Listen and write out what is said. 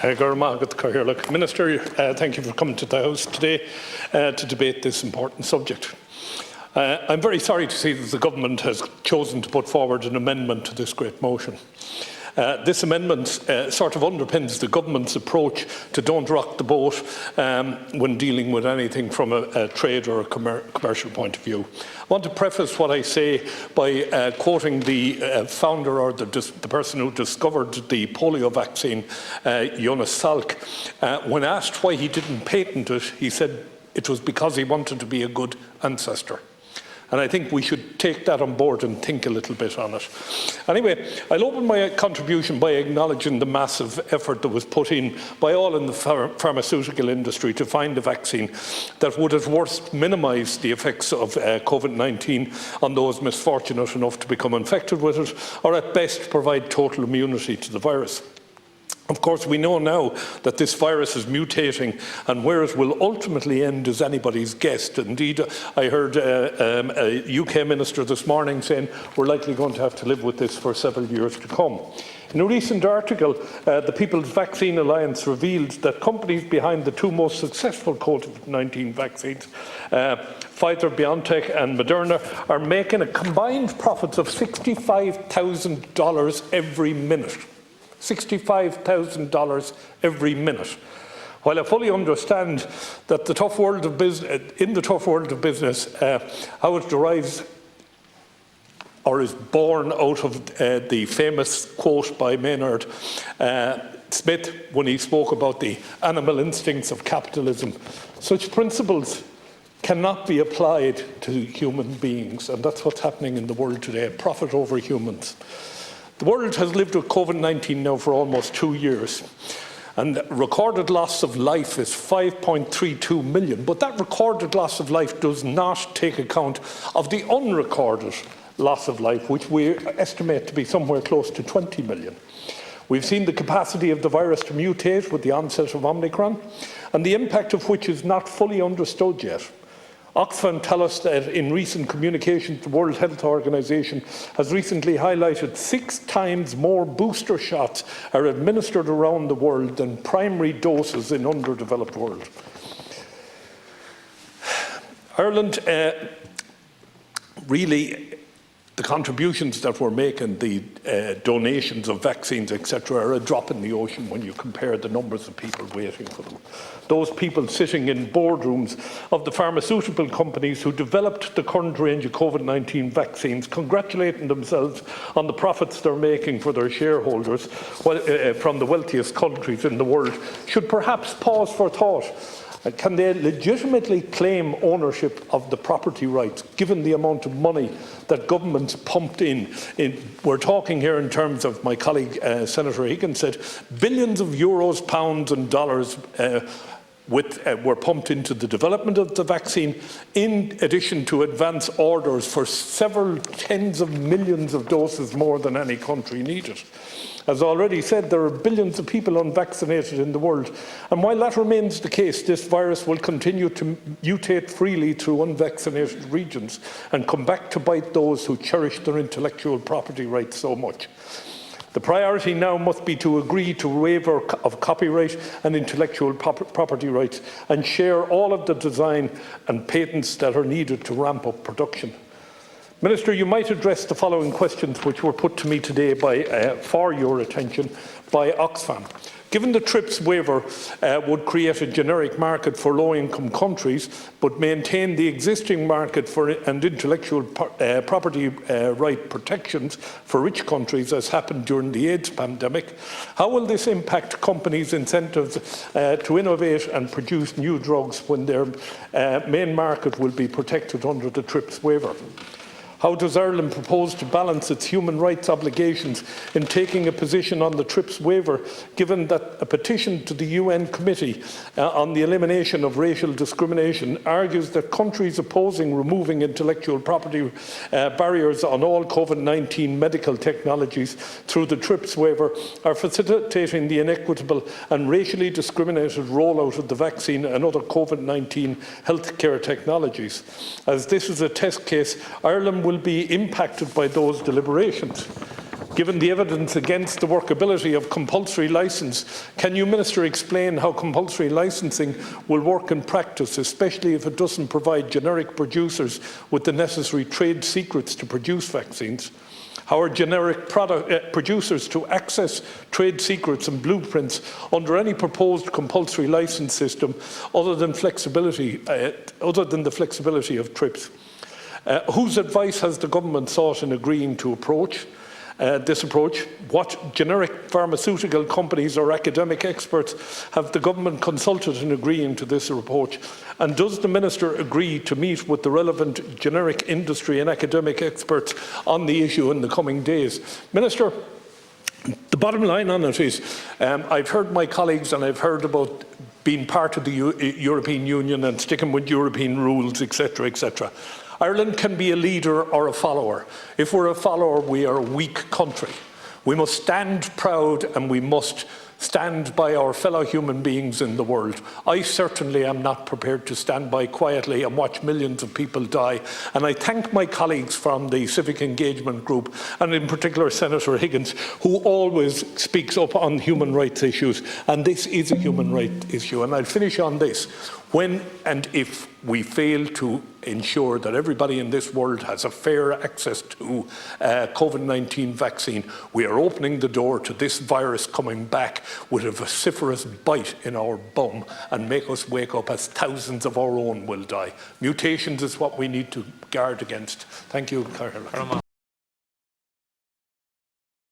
Minister, thank you for coming to the House today to debate this important subject. I'm very sorry to see that the Government has chosen to put forward an amendment to this great motion. This amendment sort of underpins the Government's approach to don't rock the boat when dealing with anything from a trade or a commercial point of view. I want to preface what I say by quoting the founder or the person who discovered the polio vaccine, Jonas Salk. When asked why he didn't patent it, he said it was because he wanted to be a good ancestor. And I think we should take that on board and think a little bit on it. Anyway, I'll open my contribution by acknowledging the massive effort that was put in by all in the pharmaceutical industry to find a vaccine that would at worst minimise the effects of COVID-19 on those misfortunate enough to become infected with it, or at best provide total immunity to the virus. Of course, we know now that this virus is mutating, and where it will ultimately end is anybody's guess. Indeed, I heard a UK minister this morning saying we're likely going to have to live with this for several years to come. In a recent article, the People's Vaccine Alliance revealed that companies behind the two most successful COVID-19 vaccines, Pfizer-BioNTech and Moderna, are making a combined profits of $65,000 every minute. $65,000 every minute. While I fully understand that in the tough world of business, how it derives or is born out of the famous quote by Maynard Smith when he spoke about the animal instincts of capitalism, such principles cannot be applied to human beings, and that's what's happening in the world today, profit over humans. The world has lived with COVID-19 now for almost 2 years, and the recorded loss of life is 5.32 million, but that recorded loss of life does not take account of the unrecorded loss of life, which we estimate to be somewhere close to 20 million. We've seen the capacity of the virus to mutate with the onset of Omicron, and the impact of which is not fully understood yet. Oxfam tell us that in recent communications, the World Health Organization has recently highlighted 6 times more booster shots are administered around the world than primary doses in underdeveloped world. Ireland, really, the contributions that we're making, the donations of vaccines, etc., are a drop in the ocean when you compare the numbers of people waiting for them. Those people sitting in boardrooms of the pharmaceutical companies who developed the current range of COVID-19 vaccines, congratulating themselves on the profits they're making for their shareholders from the wealthiest countries in the world, should perhaps pause for thought. Can they legitimately claim ownership of the property rights, given the amount of money that governments pumped in? We're talking here in terms of, my colleague Senator Higgins said, billions of euros, pounds and dollars were pumped into the development of the vaccine, in addition to advance orders for several tens of millions of doses more than any country needed. As already said, there are billions of people unvaccinated in the world, and while that remains the case, this virus will continue to mutate freely through unvaccinated regions and come back to bite those who cherish their intellectual property rights so much. The priority now must be to agree to a waiver of copyright and intellectual property rights and share all of the design and patents that are needed to ramp up production. Minister, you might address the following questions which were put to me today for your attention by Oxfam. Given the TRIPS waiver would create a generic market for low-income countries, but maintain the existing market and intellectual property right protections for rich countries, as happened during the AIDS pandemic, how will this impact companies' incentives to innovate and produce new drugs when their main market will be protected under the TRIPS waiver? How does Ireland propose to balance its human rights obligations in taking a position on the TRIPS waiver, given that a petition to the UN Committee on the Elimination of Racial Discrimination argues that countries opposing removing intellectual property barriers on all COVID-19 medical technologies through the TRIPS waiver are facilitating the inequitable and racially discriminated rollout of the vaccine and other COVID-19 healthcare technologies? As this is a test case, Ireland will be impacted by those deliberations. Given the evidence against the workability of compulsory licence, can you, Minister, explain how compulsory licensing will work in practice, especially if it doesn't provide generic producers with the necessary trade secrets to produce vaccines? How are generic producers to access trade secrets and blueprints under any proposed compulsory licence system other than the flexibility of TRIPS? Whose advice has the government sought in agreeing to this approach? What generic pharmaceutical companies or academic experts have the government consulted in agreeing to this approach? And does the Minister agree to meet with the relevant generic industry and academic experts on the issue in the coming days? Minister, the bottom line on it is, I've heard my colleagues and I've heard about being part of the European Union and sticking with European rules, etc., etc. Ireland can be a leader or a follower. If we're a follower, we are a weak country. We must stand proud and we must stand by our fellow human beings in the world. I certainly am not prepared to stand by quietly and watch millions of people die. And I thank my colleagues from the Civic Engagement Group, and in particular Senator Higgins, who always speaks up on human rights issues. And this is a human rights issue. And I'll finish on this. When and if we fail to ensure that everybody in this world has a fair access to COVID-19 vaccine, we are opening the door to this virus coming back with a vociferous bite in our bum and make us wake up as thousands of our own will die. Mutations is what we need to guard against. Thank you, Caroline.